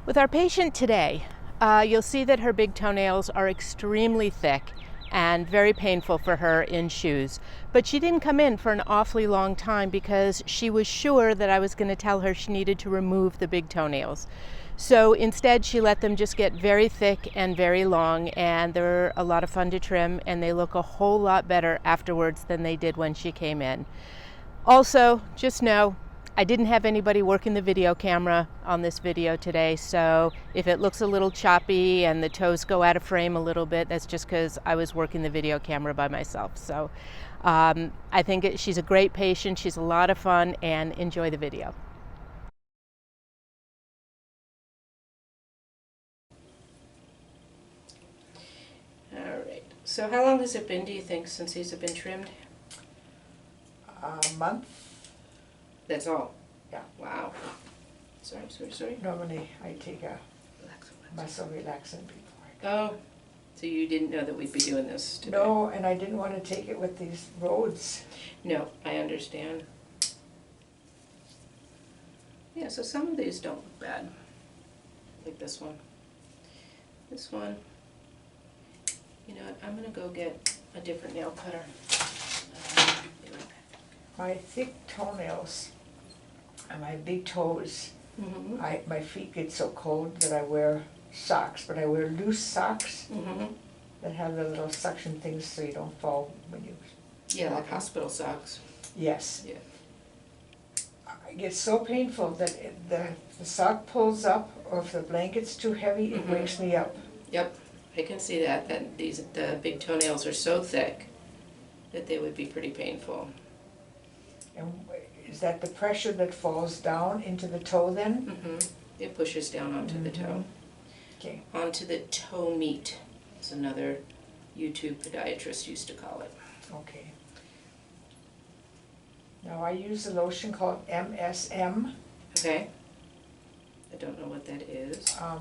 With our patient today, you'll see that her big toenails are extremely thick and very painful for her in shoes. But she didn't come in for an awfully long time because she was sure that I was going to tell her she needed to remove the big toenails. So instead she let them just get very thick and very long, and they're a lot of fun to trim, and they look a whole lot better afterwards than they did when she came in. Also, just know I didn't have anybody working the video camera on this video today, so if it looks a little choppy and the toes go out of frame a little bit, that's just because I was working the video camera by myself. So I think she's a great patient, she's a lot of fun, and enjoy the video. All right, so how long has it been, do you think, since these have been trimmed? A month. That's all? Yeah. Wow. Sorry. Normally I take a Relax. muscle relaxant before I go. Oh, so you didn't know that we'd be doing this today? No, and I didn't want to take it with these roads. No, I understand. Yeah, so some of these don't look bad. Like this one. This one. You know what, I'm going to go get a different nail cutter. My thick toenails and my big toes, Mm-hmm. my feet get so cold that I wear socks, but I wear loose socks Mm-hmm. that have the little suction things so you don't fall when you... Yeah, like hospital socks. Yes. Yeah. It gets so painful that the sock pulls up, or if the blanket's too heavy, it wakes me up. Yep, I can see that the big toenails are so thick that they would be pretty painful. And is that the pressure that falls down into the toe then? Mm-hmm. It pushes down onto the toe. Okay. Onto the toe meat, as another YouTube podiatrist used to call it. Okay. Now I use a lotion called MSM. Okay. I don't know what that is. I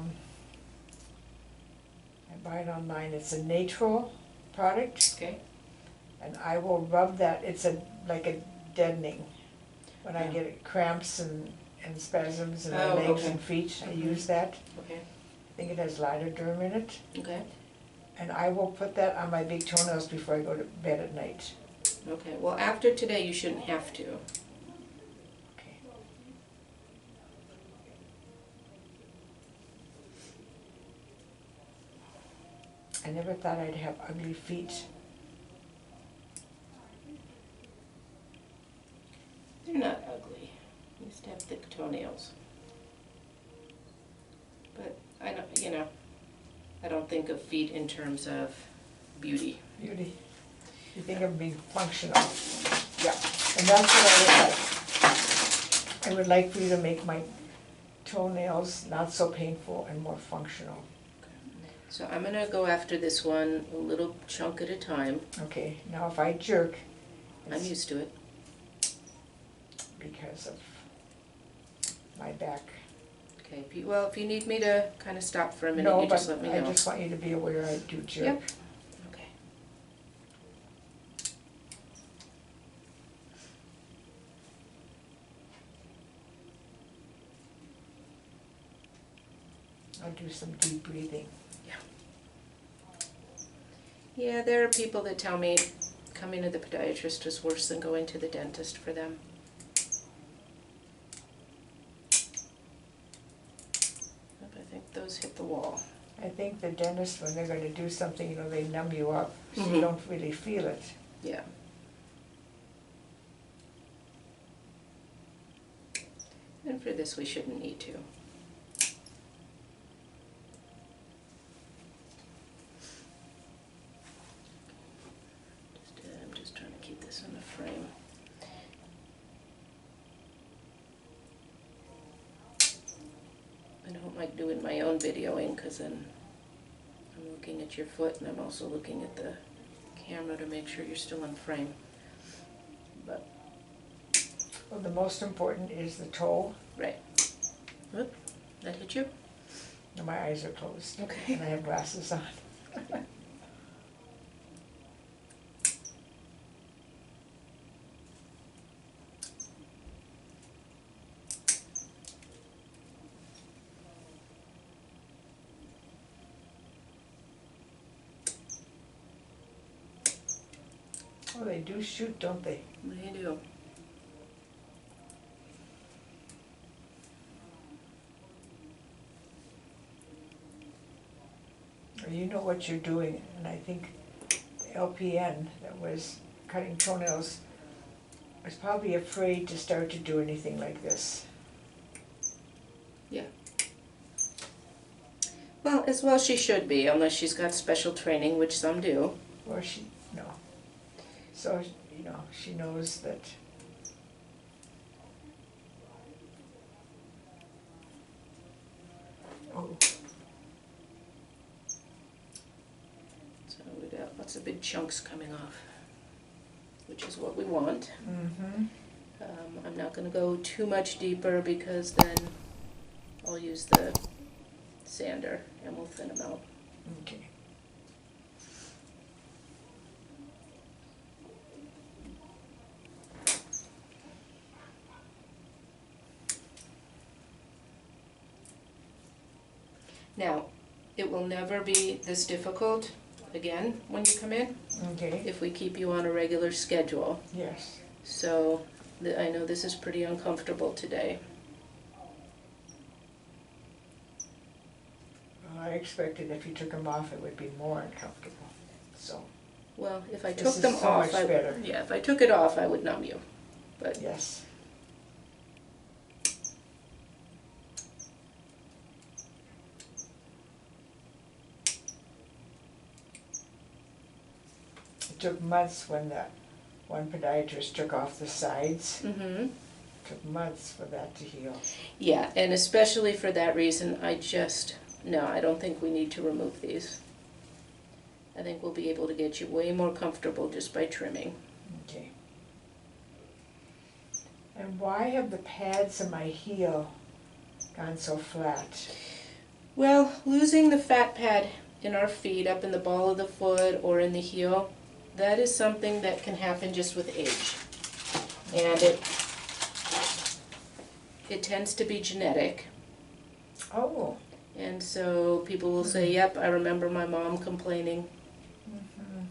buy it online. It's a natural product. Okay. And I will rub that. It's like a deadening. When I get cramps and spasms in my legs and feet, I use that. Okay. I think it has lidoderm in it. Okay. And I will put that on my big toenails before I go to bed at night. Okay. Well, after today, you shouldn't have to. Okay. I never thought I'd have ugly feet. They're not ugly. You used to have thick toenails. But I don't, I don't think of feet in terms of beauty. Beauty. You think of being functional. Yeah. And that's what I would like. I would like for you to make my toenails not so painful and more functional. So I'm going to go after this one a little chunk at a time. Okay, now if I jerk, I'm used to it. Because of my back. Okay, well, if you need me to kind of stop for a minute, No, you just but let me know. I just want you to be aware I do jerk. Yep. Okay. I'll do some deep breathing. Yeah, there are people that tell me coming to the podiatrist is worse than going to the dentist for them. But I think those hit the wall. I think the dentist, when they're going to do something, they numb you up, so Mhm. you don't really feel it. Yeah. And for this, we shouldn't need to. I'm just trying to keep this in the frame. I don't like doing my own videoing because then I'm looking at your foot and I'm also looking at the camera to make sure you're still in frame. But Well, the most important is the toe. right. Whoop, that hit you? And my eyes are closed. Okay. And I have glasses on. Oh, they do shoot, don't they? They do. Well, you know what you're doing, and I think the LPN that was cutting toenails was probably afraid to start to do anything like this. Yeah. Well, as well she should be, unless she's got special training, which some do. Or she, no. So, you know, she knows that. Oh, So we got lots of big chunks coming off, which is what we want. mm-hmm. I'm not going to go too much deeper because then I'll use the sander and we'll thin them out. Okay. Now, it will never be this difficult again when you come in Okay. if we keep you on a regular schedule. Yes. So I know this is pretty uncomfortable today. Well, I expected if you took them off, it would be more uncomfortable. So, Well, if I This took is them so off, much better. yeah, if I took it off, I would numb you. But yes. It took months when that one podiatrist took off the sides. mm-hmm. Took months for that to heal. Yeah, and especially for that reason, no, I don't think we need to remove these. I think we'll be able to get you way more comfortable just by trimming. Okay. And why have the pads in my heel gone so flat? Well, losing the fat pad in our feet, up in the ball of the foot or in the heel, that is something that can happen just with age. And it tends to be genetic. Oh. And so people will say, yep, I remember my mom complaining Mm-hmm.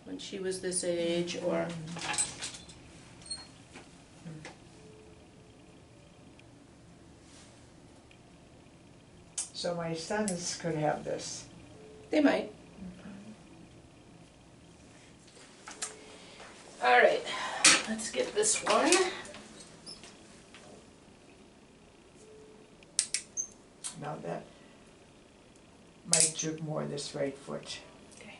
when she was this age, or So my sons could have this. they might. All right, let's get this one. Now that might jerk more this right foot. Okay.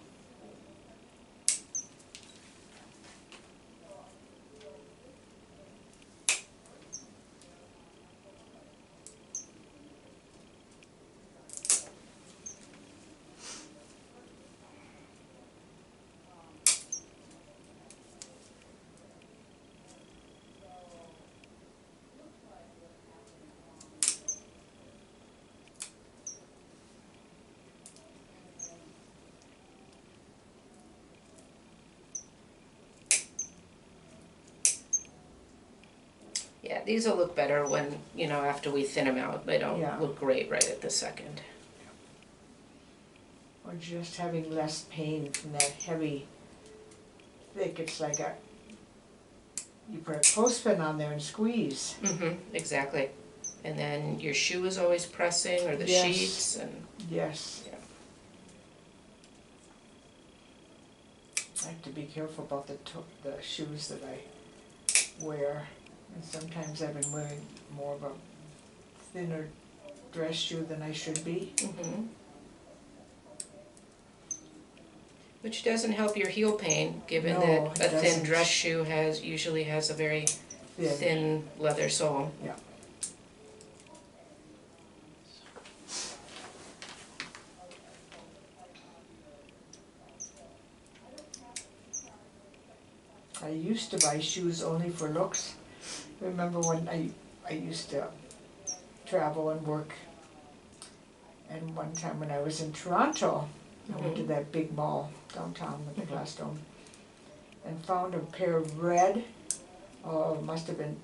Yeah, these will look better when, after we thin them out. They don't Yeah. look great right at the second. Or just having less pain from that heavy, thick, it's like you put a clothespin on there and squeeze. Mm-hmm, exactly. And then your shoe is always pressing, or the Yes. sheets, and Yes. Yeah. I have to be careful about the shoes that I wear. And sometimes I've been wearing more of a thinner dress shoe than I should be. mm-hmm. Which doesn't help your heel pain, given No, that it a thin doesn't. dress shoe usually has a very thin leather sole. Yeah. I used to buy shoes only for looks. Remember when I used to travel and work, and one time when I was in Toronto, I went to that big mall downtown with the glass dome, and found a pair of red, must have been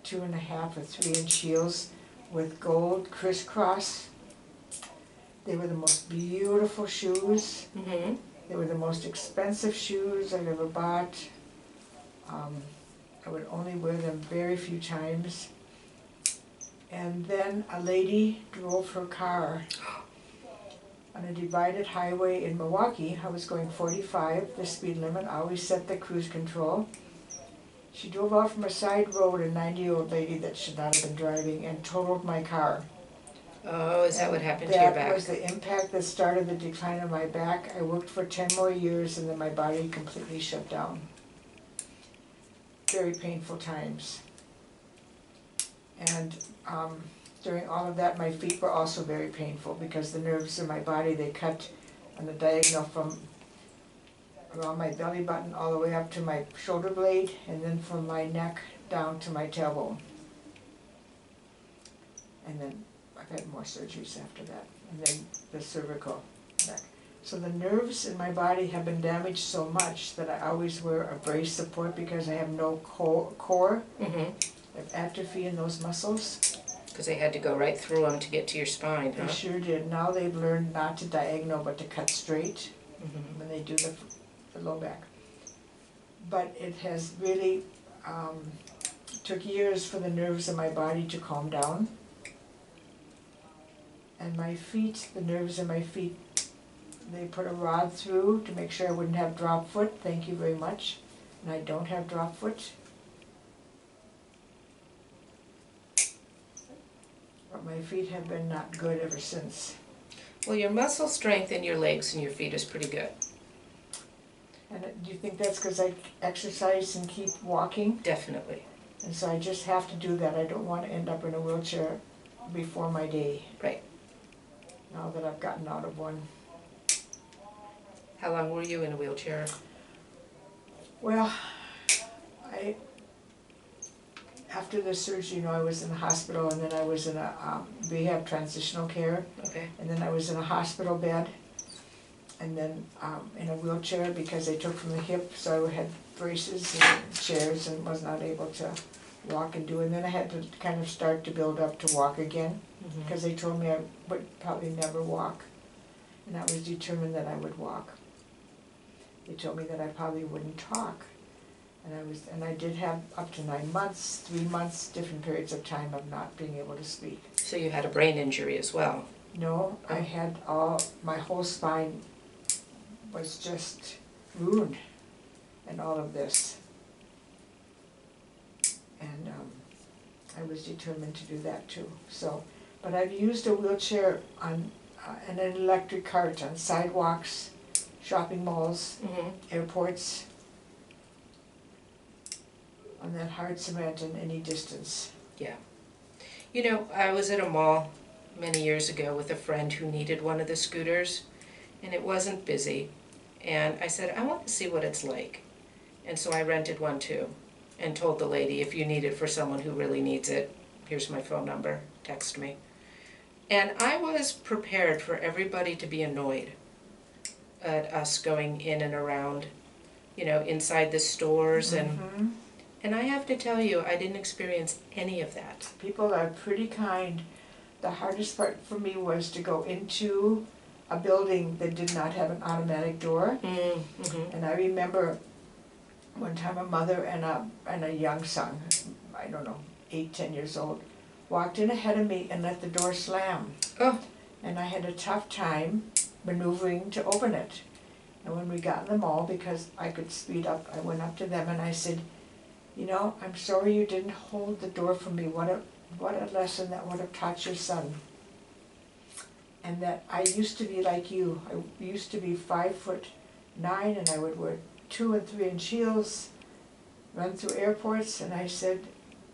2.5 or 3-inch heels with gold crisscross. They were the most beautiful shoes. Mm-hmm. They were the most expensive shoes I've ever bought. I would only wear them very few times. And then a lady drove her car on a divided highway in Milwaukee. I was going 45, the speed limit. I always set the cruise control. She drove off from a side road, a 90-year-old lady that should not have been driving, and totaled my car. Oh, is that what happened to your back? That was the impact that started the decline of my back. I worked for 10 more years and then my body completely shut down. Very painful times. And during all of that, my feet were also very painful because the nerves in my body, they cut on the diagonal from around my belly button all the way up to my shoulder blade, and then from my neck down to my tailbone. And then I've had more surgeries after that, and then the cervical neck. So the nerves in my body have been damaged so much that I always wear a brace support because I have no core. Mm-hmm. I have atrophy in those muscles. Because they had to go right through them to get to your spine, huh? They sure did. Now they've learned not to diagonal but to cut straight Mm-hmm. when they do the low back. But it has really took years for the nerves in my body to calm down. And my feet, the nerves in my feet, they put a rod through to make sure I wouldn't have drop foot. Thank you very much. And I don't have drop foot. But my feet have been not good ever since. Well, your muscle strength in your legs and your feet is pretty good. And do you think that's because I exercise and keep walking? Definitely. And so I just have to do that. I don't want to end up in a wheelchair before my day. Right. Now that I've gotten out of one. How long were you in a wheelchair? Well, after the surgery, I was in the hospital, and then I was in a rehab transitional care, Okay. and then I was in a hospital bed, and then in a wheelchair because they took from the hip, so I had braces and chairs and was not able to walk and do it. And then I had to kind of start to build up to walk again Mm-hmm. because they told me I would probably never walk, and I was determined that I would walk. They told me that I probably wouldn't talk. And I did have up to 9 months, 3 months, different periods of time of not being able to speak. So you had a brain injury as well? No, I had my whole spine was just ruined in all of this. And I was determined to do that too. So, but I've used a wheelchair on and an electric cart on sidewalks, shopping malls, Mm-hmm. airports, on that hard cement in any distance. Yeah. You know, I was at a mall many years ago with a friend who needed one of the scooters, and it wasn't busy. And I said, I want to see what it's like. And so I rented one too, and told the lady, if you need it for someone who really needs it, here's my phone number, text me. And I was prepared for everybody to be annoyed at us going in and around, inside the stores and I have to tell you, I didn't experience any of that. People are pretty kind. The hardest part for me was to go into a building that did not have an automatic door. Mm-hmm. And I remember one time a mother and a young son, I don't know, 8, 10 years old, walked in ahead of me and let the door slam. Oh. And I had a tough time maneuvering to open it. And when we got in the mall, because I could speed up, I went up to them and I said, I'm sorry you didn't hold the door for me. What a lesson that would have taught your son. And that I used to be like you. I used to be 5'9" and I would wear 2 and 3 inch heels, run through airports, and I said,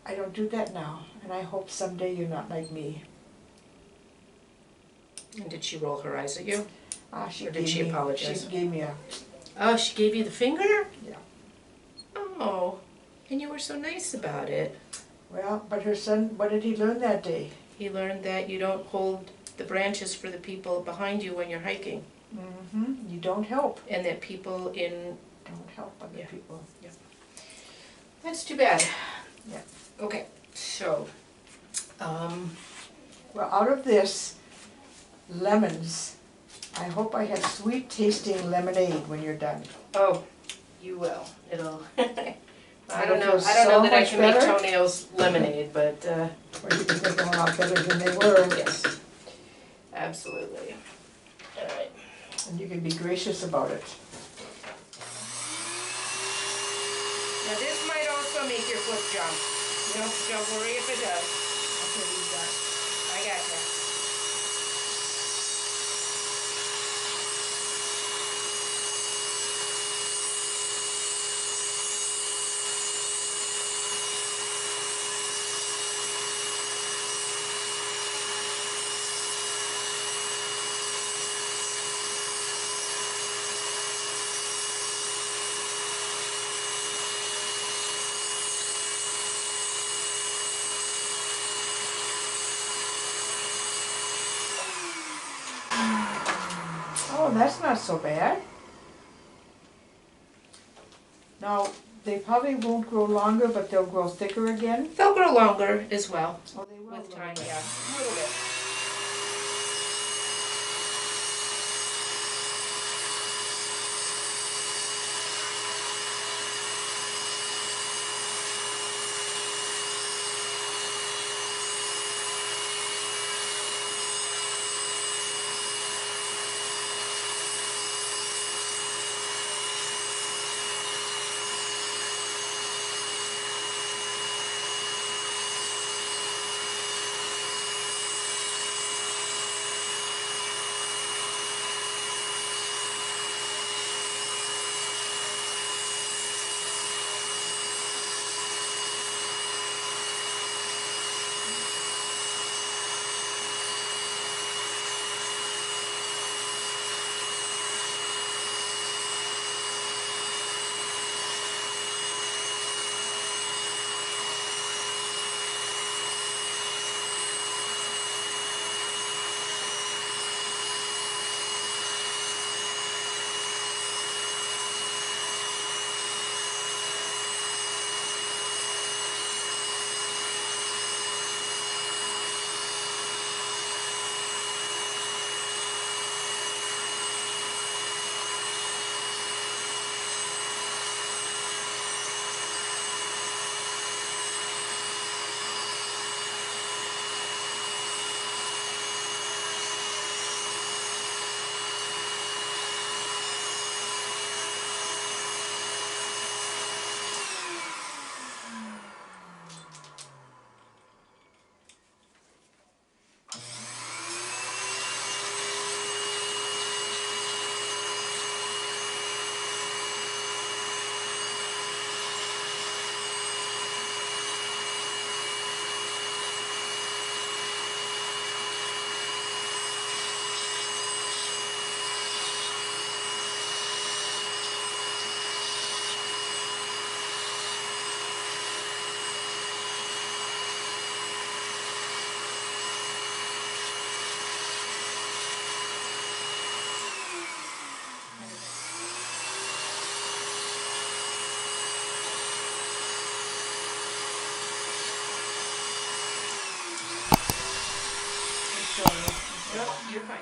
I don't do that now, and I hope someday you're not like me. And did she roll her eyes at you? Or did she She apologize? gave me a, Oh, she gave you the finger? yeah. Oh, and you were so nice about it. Well, but her son, what did he learn that day? He learned that you don't hold the branches for the people behind you when you're hiking. Mm-hmm. You don't help. And that people in... Don't help other Yeah. people. That's too bad. Yeah. Okay, so... Well, out of this, lemons I hope I have sweet tasting lemonade when you're done. Oh, you will. It'll. I don't It'll know. feel I don't know so that I much can better. make Toenails lemonade, but Or you can make them a lot better than they were. yes, absolutely. All right. And you can be gracious about it. Now this might also make your foot jump. Don't worry if it does. Okay, you got it. I gotcha. Oh, that's not so bad. Now, they probably won't grow longer, but they'll grow thicker again. They'll grow longer as well Oh, they will. with time. Yeah, a little bit. No, you're fine.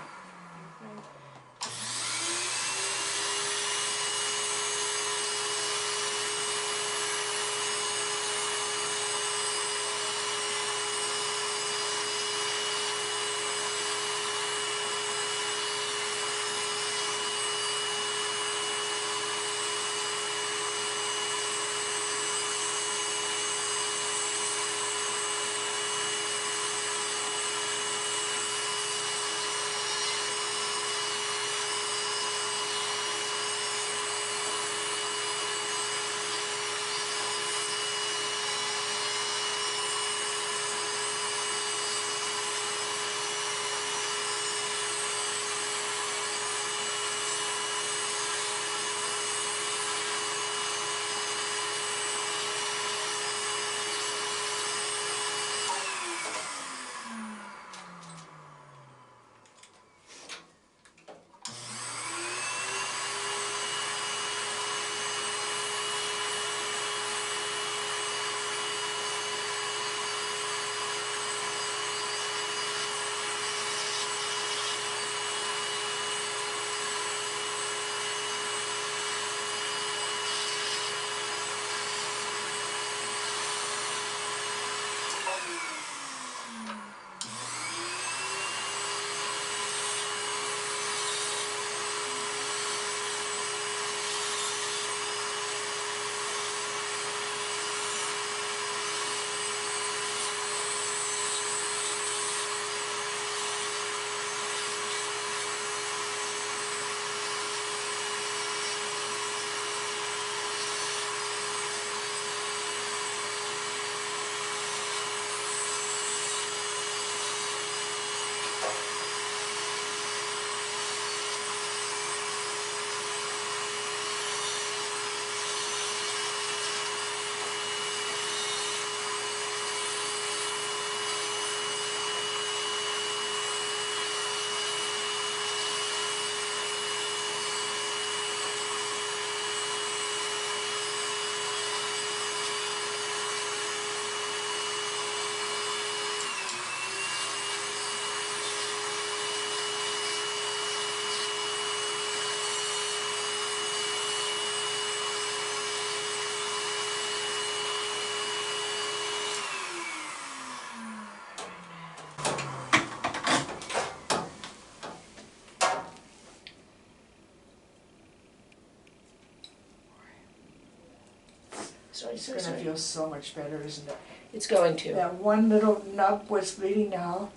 Sorry, It's sorry, gonna sorry. feel so much better, isn't it? It's going to. That one little nub was bleeding now.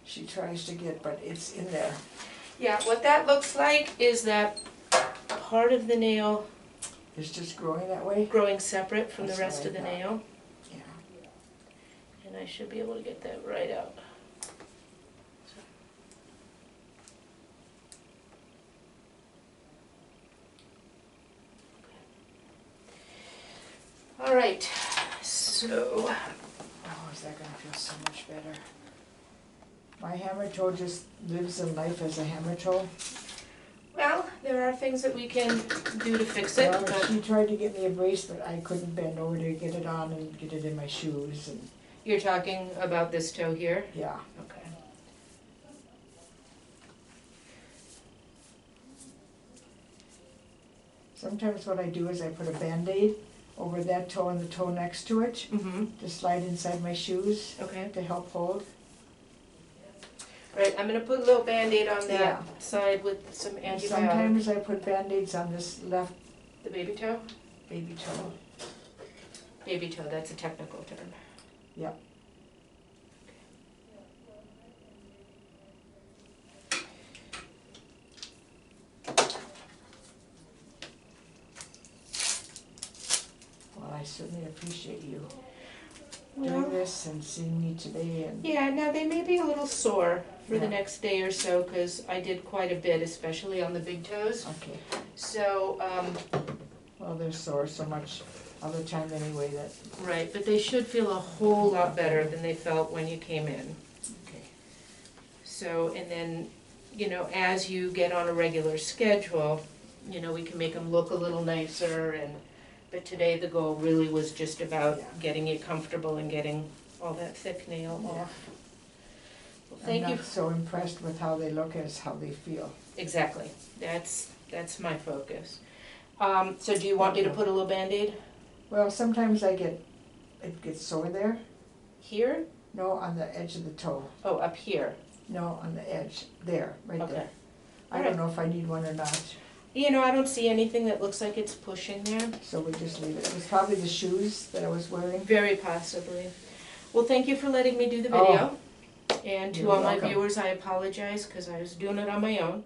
She tries to get, but it's in there. Yeah, what that looks like is that part of the nail It's just growing that way. growing separate from the That's rest what of the I thought. nail. Yeah. And I should be able to get that right out. All right, so Oh, is that gonna feel so much better? My hammer toe just lives in life as a hammer toe. well, there are things that we can do to fix it, Well, but she tried to get me a brace, but I couldn't bend over to get it on and get it in my shoes, and you're talking about this toe here? yeah. Okay. Sometimes what I do is I put a Band-Aid over that toe and the toe next to it Mm-hmm. to slide inside my shoes Okay. to help hold. Right, I'm gonna put a little Band-Aid on that Yeah. side with some And antibiotic. sometimes I put Band-Aids on this left The baby toe? baby toe. Baby toe, that's a technical term. Yep. Well, I certainly appreciate you doing this and seeing me today, and Yeah, now they may be a little sore for the Yeah. next day or so, because I did quite a bit, especially on the big toes. okay. So, Well, they're sore so much other time anyway that, right, but they should feel a whole lot better than they felt when you came in. okay. So, and then, as you get on a regular schedule, we can make them look a little nicer, but today the goal really was just about Yeah. getting you comfortable and getting all that thick nail Yeah. off. Well, I'm thank you. not so impressed with how they look as how they feel. Exactly, that's my focus. So do you want me to put a little Band-Aid Well, sometimes it gets sore there. here? No, on the edge of the toe. Oh, up here, No, on the edge, there, right okay. there. I Alright. don't know if I need one or not, I don't see anything that looks like it's pushing there, so we just leave it. It was probably the shoes that I was wearing. very possibly. Well, thank you for letting me do the Oh. video. And to You're all my welcome. viewers, I apologize, because I was doing it on my own.